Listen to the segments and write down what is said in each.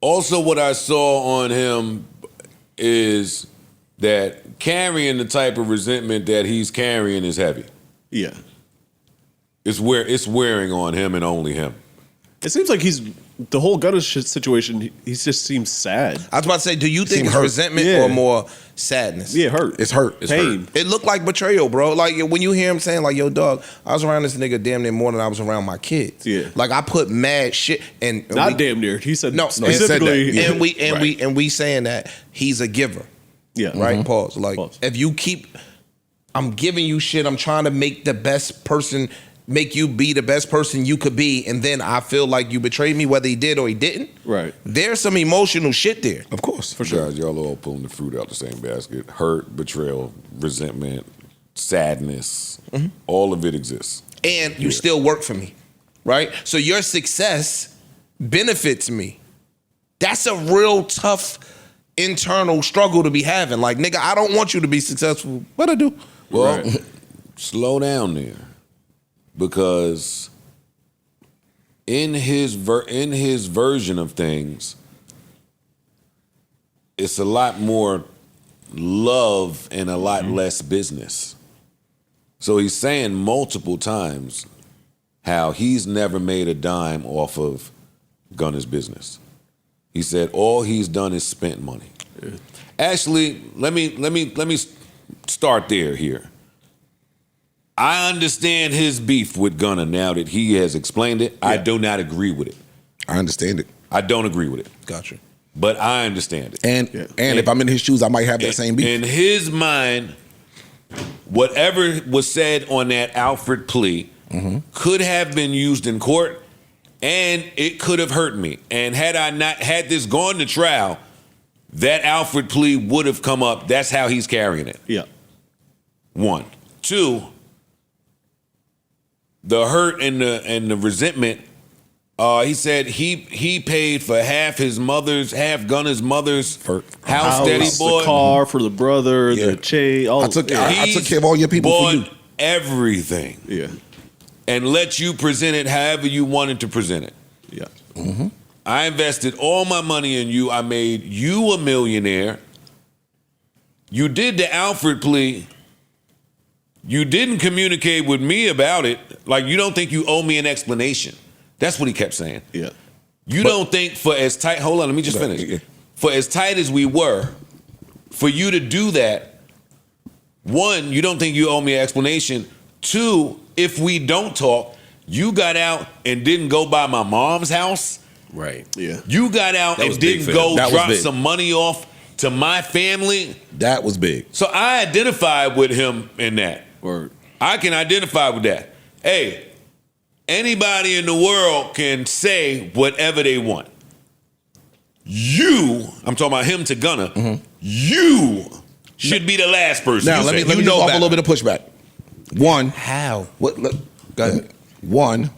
Also, what I saw on him is that carrying the type of resentment that he's carrying is heavy. Yeah. It's wearing on him and only him. It seems like the whole Gunner situation, he just seems sad. I was about to say, do you think it's resentment or more sadness? Yeah, hurt. It's hurt. It's pain. hurt. It looked like betrayal, bro. Like when you hear him saying, like, yo, dog, I was around this nigga damn near more than I was around my kids. Yeah. Like I put mad shit and Not damn near. He said no, specifically. and we saying that he's a giver. Yeah. Right? Pause. Like Pause. if you keep I'm giving you shit, I'm trying to make you be the best person you could be, and then I feel like you betrayed me, whether he did or he didn't. Right. There's some emotional shit there. Of course. For sure. Guys, y'all all pulling the fruit out the same basket. Hurt, betrayal, resentment, sadness. All of it exists. And you still work for me, right? So your success benefits me. That's a real tough internal struggle to be having. Like, nigga, I don't want you to be successful, but I do. Well, slow down there. Because in his version of things, it's a lot more love and a lot less business. So he's saying multiple times how he's never made a dime off of Gunner's business. He said all he's done is spent money. Yeah. Actually, let me start here. I understand his beef with Gunner now that he has explained it. Yeah. I do not agree with it. I understand it. I don't agree with it. Gotcha. But I understand it. And if I'm in his shoes, I might have that same beef. In his mind, whatever was said on that Alfred plea could have been used in court, and it could have hurt me. And had this gone to trial, that Alfred plea would have come up. That's how he's carrying it. Yeah. 1. 2, the hurt and the resentment. He said he paid for half Gunner's mother's house that he bought, the car for the brother, the chain. I took care of all your people for you. Everything. Yeah. And let you present it however you wanted to present it. Yeah. I invested all my money in you. I made you a millionaire. You did the Alfred plea. You didn't communicate with me about it. Like, you don't think you owe me an explanation. That's what he kept saying. Yeah. You don't think for as tight, hold on, let me just finish. Yeah. For as tight as we were, for you to do that, 1, you don't think you owe me an explanation. 2, if we don't talk, you got out and didn't go by my mom's house. Right. Yeah. You got out and didn't go drop some money off to my family. That was big. So I identified with him in that. Word. I can identify with that. Hey, anybody in the world can say whatever they want. I'm talking about him to Gunner. You should be the last person. Now, let me offer a little bit of pushback. 1. How? Go ahead. 1,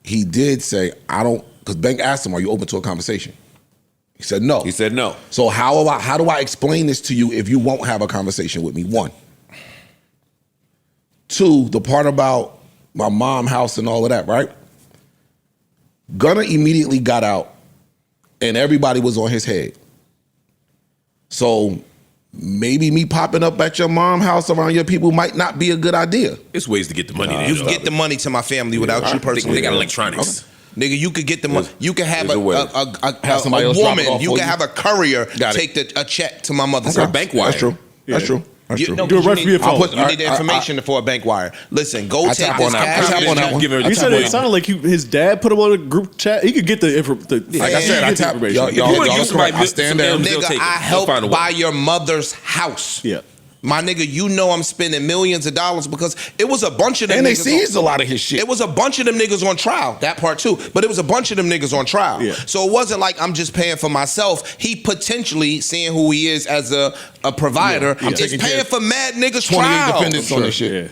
he did say, because Bank asked him, are you open to a conversation? He said no. He said no. So how do I explain this to you if you won't have a conversation with me? 1. 2, the part about my mom house and all of that, right? Gunner immediately got out and everybody was on his head. So maybe me popping up at your mom house around your people might not be a good idea. It's ways to get the money. You can get the money to my family without you personally. They got electronics. Okay. Nigga, you could get the money. You can have a woman. You can have a courier take a check to my mother's house. Bank wire. That's true. That's true. That's true. No, Do it right from your phone. You need the information for a bank wire. Listen, go take tap this on that. cash. I tap on that one. He said it sounded like his dad put him on a group chat. He could get the information. Like I said, I tap. Y'all correct. I stand there. Nigga, I helped buy your mother's house. Yeah. My nigga, you know I'm spending millions of dollars because it was a bunch of them And they niggas. seized a lot of his shit. It was a bunch of them niggas on trial, that part too. But it was a bunch of them niggas on trial. Yeah. So it wasn't like I'm just paying for myself. He potentially, seeing who he is as a provider, is paying for mad niggas 28 trial. defendants on this shit. Yeah.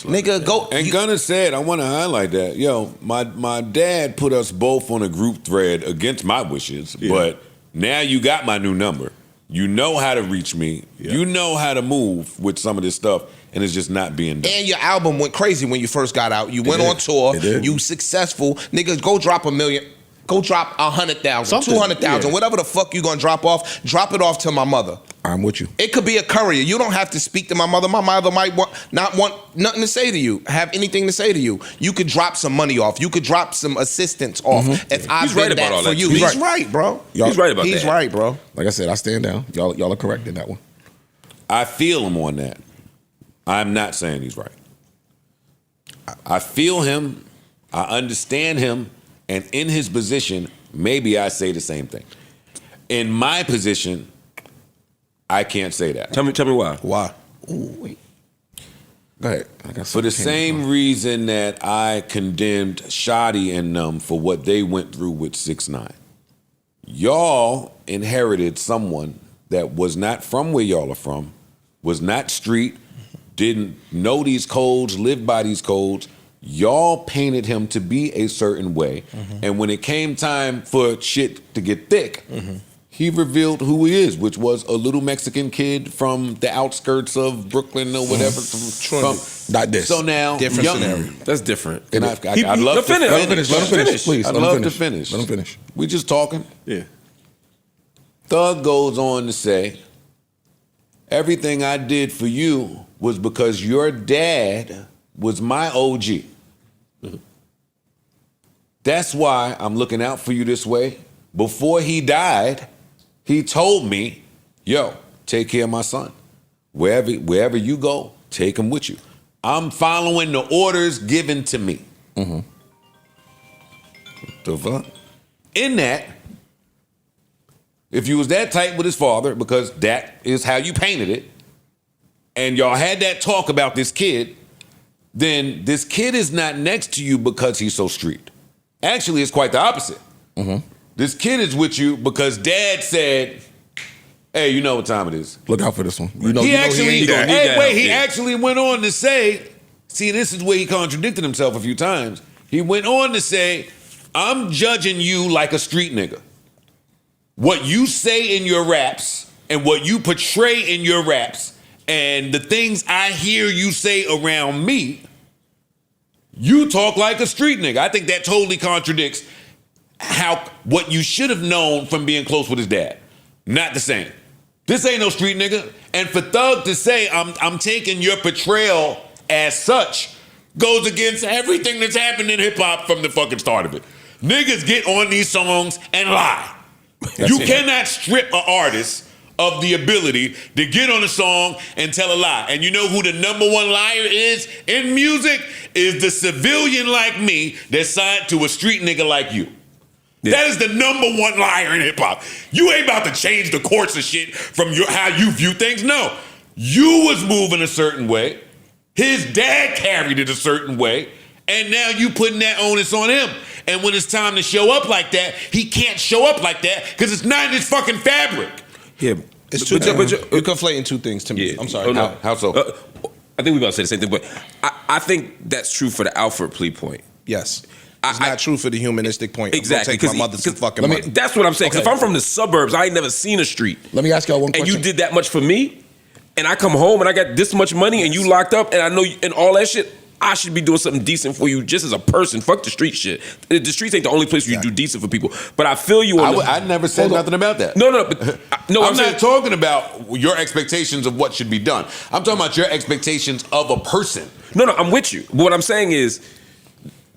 Nigga, go. And Gunner said, I want to highlight that. Yo, my dad put us both on a group thread against my wishes, but now you got my new number. You know how to reach me. Yeah. You know how to move with some of this stuff, and it's just not being done. And your album went crazy when you first got out. You went on tour. You successful. Niggas, go drop $1 million. Go drop 100,000, Something, 200,000, yeah. whatever the fuck you gonna drop off. Drop it off to my mother. I'm with you. It could be a courier. You don't have to speak to my mother. My mother might not want nothing to say to you, have anything to say to you. You could drop some money off. You could drop some assistance off. If I've He's been right about that all for that, you, too. he's right, bro. He's right about He's that. right, bro. Like I said, I stand down. Y'all are correct in that one. I feel him on that. I'm not saying he's right. I feel him. I understand him. And in his position, maybe I say the same thing. In my position, I can't say that. Tell me why. Why? Ooh, wait. Go ahead. I got For the same reason that I condemned Shoddy and them for what they went through with 6ix9ine. Y'all inherited someone that was not from where y'all are from, was not street, didn't know these codes, lived by these codes. Y'all painted him to be a certain way. And when it came time for shit to get thick, he revealed who he is, which was a little Mexican kid from the outskirts of Brooklyn or whatever. Not this. So now, Different scenario. That's different. And I'd love to finish. Let him finish. Let him finish, please. I'd Let him love finish. to finish. Let him finish. We just talking. Yeah. Thug goes on to say, everything I did for you was because your dad was my OG. That's why I'm looking out for you this way. Before he died, he told me, yo, take care of my son. Wherever you go, take him with you. I'm following the orders given to me. The fuck? In that, if you was that tight with his father, because that is how you painted it, and y'all had that talk about this kid, then this kid is not next to you because he's so street. Actually, it's quite the opposite. This kid is with you because dad said, hey, you know what time it is. Look out for this one. You know, He you know actually, he ain't gonna need that. he actually went on to say, see, this is where he contradicted himself a few times. He went on to say, I'm judging you like a street nigga. What you say in your raps and what you portray in your raps and the things I hear you say around me, you talk like a street nigga. I think that totally contradicts what you should have known from being close with his dad. Not the same. This ain't no street nigga. And for Thug to say I'm taking your portrayal as such goes against everything that's happened in hip hop from the fucking start of it. Niggas get on these songs and lie. You cannot strip an artist of the ability to get on a song and tell a lie. And you know who the number one liar is in music? Is the civilian like me that signed to a street nigga like you. Yeah. That is the number one liar in hip hop. You ain't about to change the course of shit from how you view things. No, you was moving a certain way. His dad carried it a certain way. And now you putting that onus on him. And when it's time to show up like that, he can't show up like that because it's not in his fucking fabric. Yeah, It's two things. You're conflating two things to me. Yeah. I'm sorry. Oh, no. How so? I think we're about to say the same thing, but I think that's true for the Alfred plea point. Yes. It's not true for the humanistic point. Exactly. I'm gonna take my mother some fucking money. That's what I'm saying. Because if I'm from the suburbs, I ain't never seen a street. Let me ask y'all one And question. you did that much for me, and I come home and I got this much money, and you locked up, and I know and all that shit. I should be doing something decent for you just as a person. Fuck the street shit. The streets ain't the only place where you do decent for people. But I feel you on I never said nothing about that. No, I'm not talking about your expectations of what should be done. I'm talking about your expectations of a person. No, I'm with you. But what I'm saying is,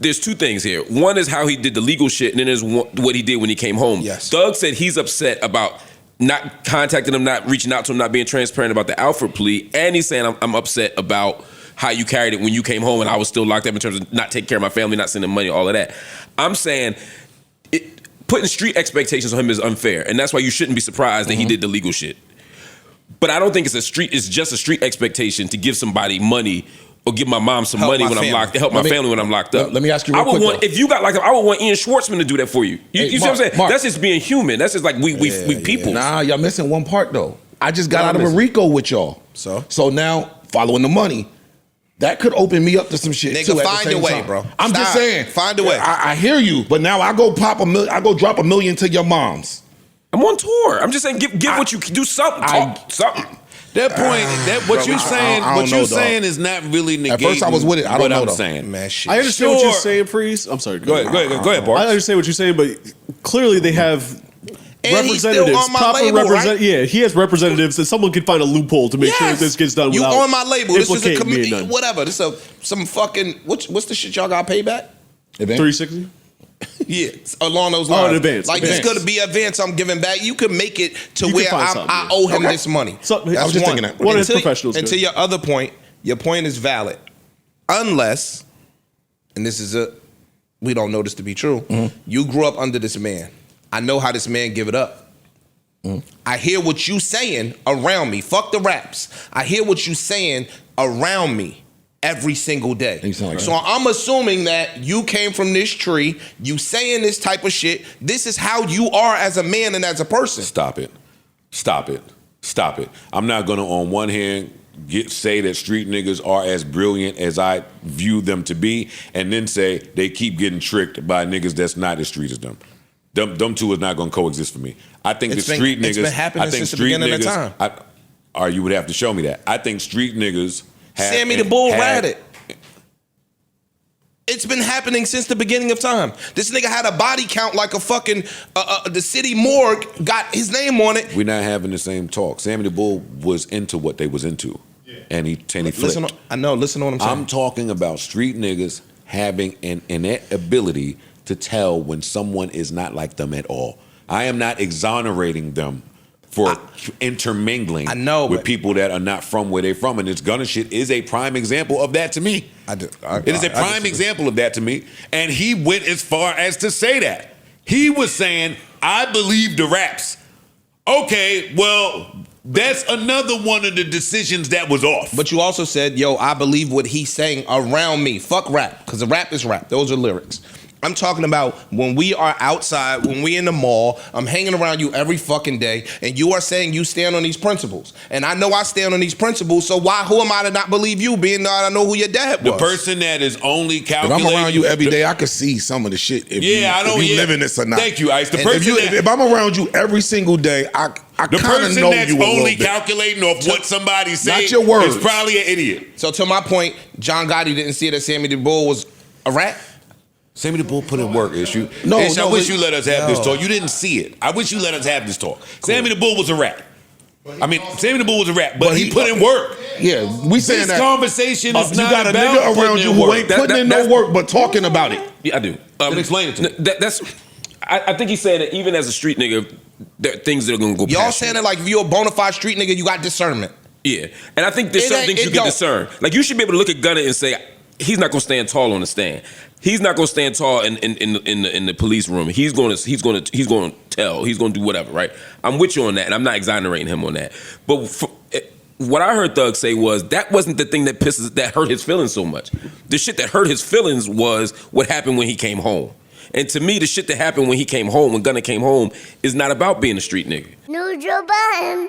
there's two things here. One is how he did the legal shit, and then there's what he did when he came home. Yes. Thug said he's upset about not contacting him, not reaching out to him, not being transparent about the Alfred plea, and he's saying I'm upset about how you carried it when you came home and I was still locked up in terms of not taking care of my family, not sending money, all of that. I'm saying putting street expectations on him is unfair, and that's why you shouldn't be surprised that he did the legal shit. But I don't think it's just a street expectation to give somebody money or give my mom some money when I'm locked up, help my family when I'm locked up. Let me ask you real quick, though. If you got locked up, I would want Ian Schwartzman to do that for you. You see what I'm saying? Mark. That's just being human. That's just like we people. Nah, y'all missing one part though. I just got out of a RICO with y'all. So now, following the money, that could open me up to some shit. Nigga, too, at the find same your way, time. bro. I'm just Stop. saying. Find a way. I hear you, but now I go drop $1 million to your moms. I'm on tour. I'm just saying, give what you can do. Something. Talk something. That point, what bro, you're saying, I don't what know, you're dog. saying is not really negating. At first I was with it. I don't what know, I'm though. saying. Man, shit. I understand what you're Sure. saying, Freeze. I'm sorry. Go ahead, Bart. I understand what you're saying, but clearly they have And he's still representatives, on my proper label, right? Yeah, he has representatives, and someone can find a loophole to make sure that this gets done. You without on my label? This is a implicating me in committee. nothing. Whatever. This is some fucking what's the shit y'all got paid back? 360. Yeah, along those Oh, lines. in advance. Like Advance. this could be advance I'm giving back. You could make it to You where can find I something, owe him Okay. this money. So, That's I was just one. thinking that. One of his Until- professionals And good. to your other point, your point is valid, unless, and this is we don't know this to be true. You grew up under this man. I know how this man give it up. I hear what you saying around me. Fuck the raps. I hear what you saying around me every single day. You sound like So I'm assuming that you came from this tree, you saying this type of shit. This is how you are as a man and as a person. Stop it. I'm not gonna, on one hand, say that street niggas are as brilliant as I view them to be, and then say they keep getting tricked by niggas that's not as street as them. Them two is not gonna coexist for me. I think It's the been- street niggas. it's been happening I think since the street beginning of niggas. time. Or you would have to show me that. I think street niggas. Sammy the Bull rat it. It's been happening since the beginning of time. This nigga had a body count like a fucking the city morgue got his name on it. We're not having the same talk. Sammy the Bull was into what they was into, and he flipped. Listen, I know. Listen to what I'm saying. I'm talking about street niggas having an innate ability to tell when someone is not like them at all. I am not exonerating them for intermingling I know, with but- people that are not from where they're from. And this gunner shit is a prime example of that to me. It is a prime example of that to me. And he went as far as to say that. He was saying, I believe the raps. Okay, well, that's another one of the decisions that was off. But you also said, yo, I believe what he's saying around me. Fuck rap, because the rap is rap. Those are lyrics. I'm talking about when we are outside, when we in the mall, I'm hanging around you every fucking day, and you are saying you stand on these principles. And I know I stand on these principles, so who am I to not believe you, being that I know who your dad was? The person that is only If calculating. I'm around you every day, I could see some of the shit. If Yeah, I don't. If you yeah. living this or not. Thank you, Ice. The And person if I'm around you every single day, I the kind of person know that's you a little only bit. calculating off what somebody said Not your words. is probably an idiot. So to my point, John Gotti didn't see that Sammy the Bull was a rat? Sammy the Bull put in work, issue. No, Ish, no, I wish but- you let us have this talk. You didn't see it. I wish you let us have this talk. Sammy the Bull was a rat. I mean, Sammy the Bull was a rat, but he put in work. Yeah, we saying This that. conversation is you not got a about nigga putting around in you who work. ain't putting in no work, but talking about it. Yeah, I do. Then explain it to me. I think he's saying that even as a street nigga, there are things that are gonna go Y'all past saying you. that like if you're a bona fide street nigga, you got discernment. Yeah, and I think there's It certain ain't- things you it can don't. discern. Like you should be able to look at Gunna and say he's not gonna stand tall on the stand. He's not gonna stand tall in the police room. He's gonna tell. He's gonna do whatever. Right? I'm with you on that, and I'm not exonerating him on that. But what I heard Thug say was that wasn't the thing that hurt his feelings so much. The shit that hurt his feelings was what happened when he came home. And to me, the shit that happened when he came home, when Gunna came home, is not about being a street nigga. New Joe Budden.